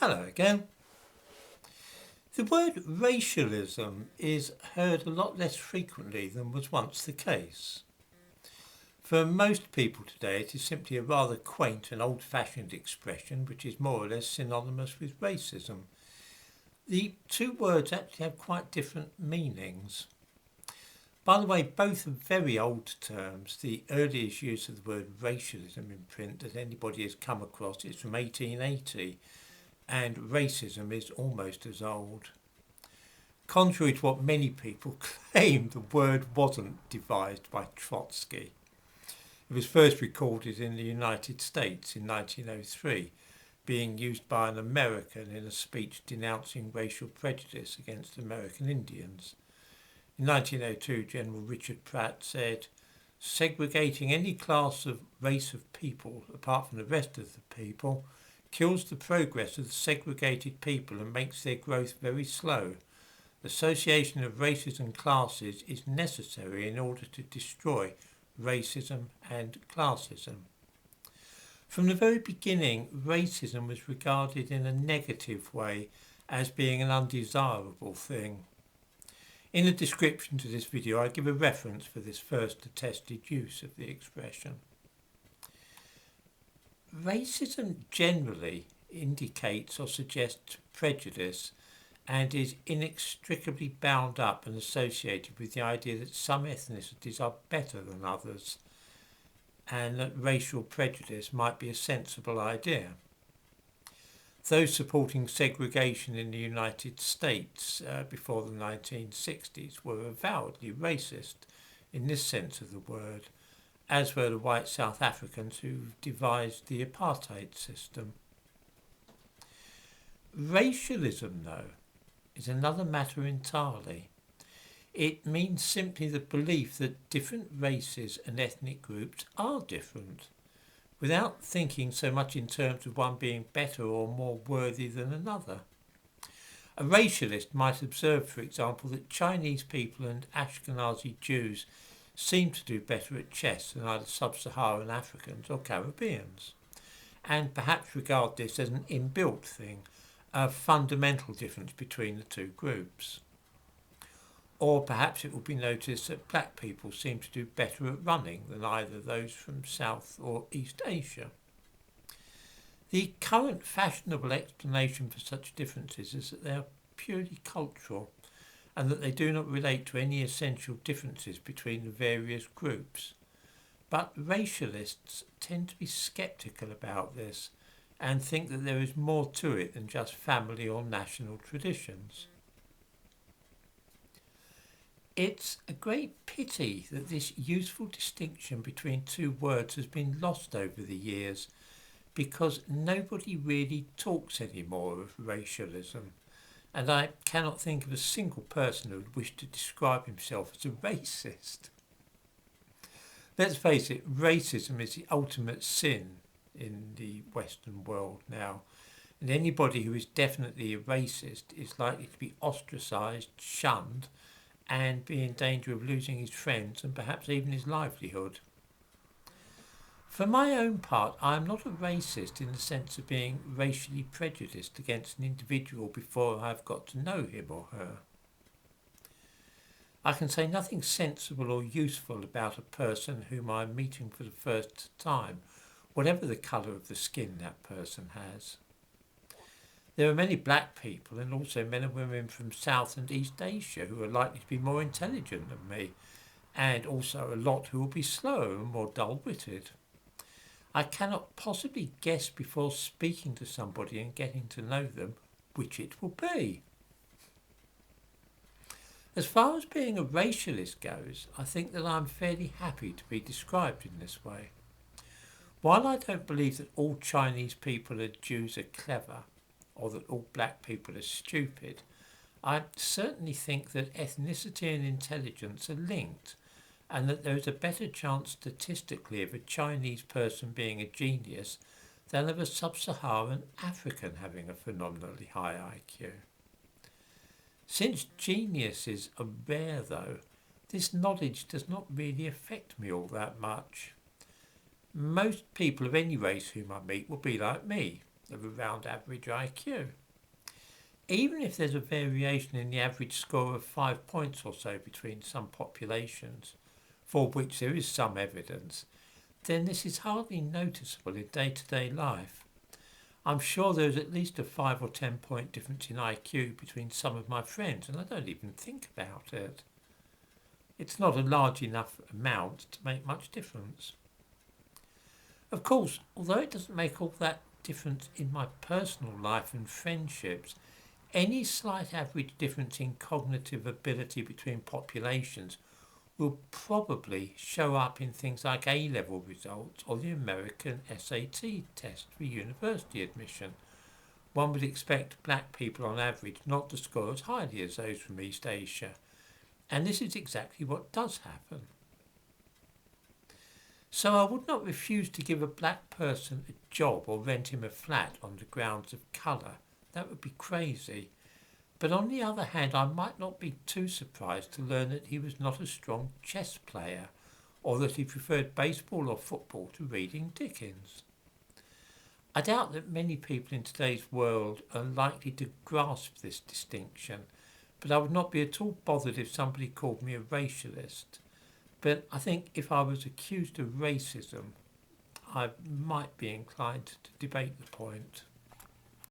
Hello again. The word racialism is heard a lot less frequently than was once the case. For most people today, it is simply a rather quaint and old-fashioned expression which is more or less synonymous with racism. The two words actually have quite different meanings. By the way, both are very old terms. The earliest use of the word racialism in print that anybody has come across is from 1880, and racism is almost as old. Contrary to what many people claim, the word wasn't devised by Trotsky. It was first recorded in the United States in 1903, being used by an American in a speech denouncing racial prejudice against American Indians. In 1902, General Richard Pratt said, "Segregating any class of race of people apart from the rest of the people kills the progress of the segregated people and makes their growth very slow. Association of races and classes is necessary in order to destroy racism and classism." From the very beginning, racism was regarded in a negative way as being an undesirable thing. In the description to this video, I give a reference for this first attested use of the expression. Racism generally indicates or suggests prejudice and is inextricably bound up and associated with the idea that some ethnicities are better than others and that racial prejudice might be a sensible idea. Those supporting segregation in the United States before the 1960s were avowedly racist in this sense of the word, as were the white South Africans who devised the apartheid system. Racialism, though, is another matter entirely. It means simply the belief that different races and ethnic groups are different, without thinking so much in terms of one being better or more worthy than another. A racialist might observe, for example, that Chinese people and Ashkenazi Jews seem to do better at chess than either sub-Saharan Africans or Caribbeans, and perhaps regard this as an inbuilt thing, a fundamental difference between the two groups. Or perhaps it will be noticed that black people seem to do better at running than either those from South or East Asia. The current fashionable explanation for such differences is that they are purely cultural and that they do not relate to any essential differences between the various groups. But racialists tend to be sceptical about this and think that there is more to it than just family or national traditions. It's a great pity that this useful distinction between two words has been lost over the years, because nobody really talks anymore of racialism, and I cannot think of a single person who would wish to describe himself as a racist. Let's face it, racism is the ultimate sin in the Western world now, and anybody who is definitely a racist is likely to be ostracised, shunned, and be in danger of losing his friends and perhaps even his livelihood. For my own part, I am not a racist in the sense of being racially prejudiced against an individual before I have got to know him or her. I can say nothing sensible or useful about a person whom I am meeting for the first time, whatever the colour of the skin that person has. There are many black people and also men and women from South and East Asia who are likely to be more intelligent than me, and also a lot who will be slower and more dull-witted. I cannot possibly guess before speaking to somebody and getting to know them which it will be. As far as being a racialist goes, I think that I'm fairly happy to be described in this way. While I don't believe that all Chinese people and Jews are clever, or that all black people are stupid, I certainly think that ethnicity and intelligence are linked, and that there is a better chance statistically of a Chinese person being a genius than of a sub-Saharan African having a phenomenally high IQ. Since geniuses are rare though, this knowledge does not really affect me all that much. Most people of any race whom I meet will be like me, of around average IQ. Even if there's a variation in the average score of 5 points or so between some populations, for which there is some evidence, then this is hardly noticeable in day-to-day life. I'm sure there's at least a 5 or 10 point difference in IQ between some of my friends, and I don't even think about it. It's not a large enough amount to make much difference. Of course, although it doesn't make all that difference in my personal life and friendships, any slight average difference in cognitive ability between populations will probably show up in things like A-level results or the American SAT test for university admission. One would expect black people on average not to score as highly as those from East Asia. And this is exactly what does happen. So I would not refuse to give a black person a job or rent him a flat on the grounds of colour. That would be crazy. But on the other hand, I might not be too surprised to learn that he was not a strong chess player, or that he preferred baseball or football to reading Dickens. I doubt that many people in today's world are likely to grasp this distinction, but I would not be at all bothered if somebody called me a racialist. But I think if I was accused of racism, I might be inclined to debate the point.